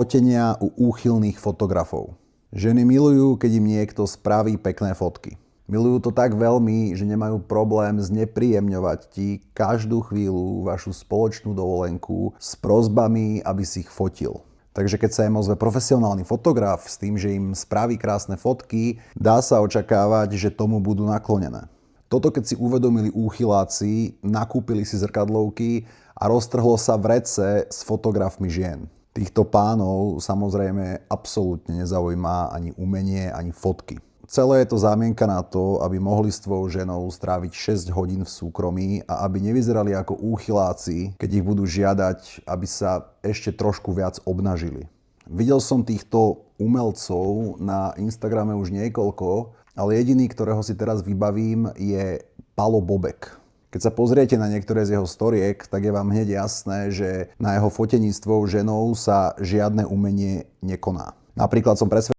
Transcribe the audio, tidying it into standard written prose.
Fotenia u úchylných fotografov. Ženy milujú, keď im niekto spraví pekné fotky. Milujú to tak veľmi, že nemajú problém znepríjemňovať ti každú chvíľu vašu spoločnú dovolenku s prosbami, aby si ich fotil. Takže keď sa im ozve profesionálny fotograf s tým, že im spraví krásne fotky, dá sa očakávať, že tomu budú naklonené. Toto keď si uvedomili úchyláci, nakúpili si zrkadlovky a roztrhlo sa vrece s fotografmi žien. Týchto pánov samozrejme absolútne nezaujíma ani umenie, ani fotky. Celé je to zámienka na to, aby mohli s tvojou ženou stráviť 6 hodín v súkromí a aby nevyzerali ako úchyláci, keď ich budú žiadať, aby sa ešte trošku viac obnažili. Videl som týchto umelcov na Instagrame už niekoľko, ale jediný, ktorého si teraz vybavím, je Palo Bobek. Keď sa pozriete na niektoré z jeho storiek, tak je vám hneď jasné, že na jeho fotení s tvojou ženou sa žiadne umenie nekoná. Napríklad som presvedčený,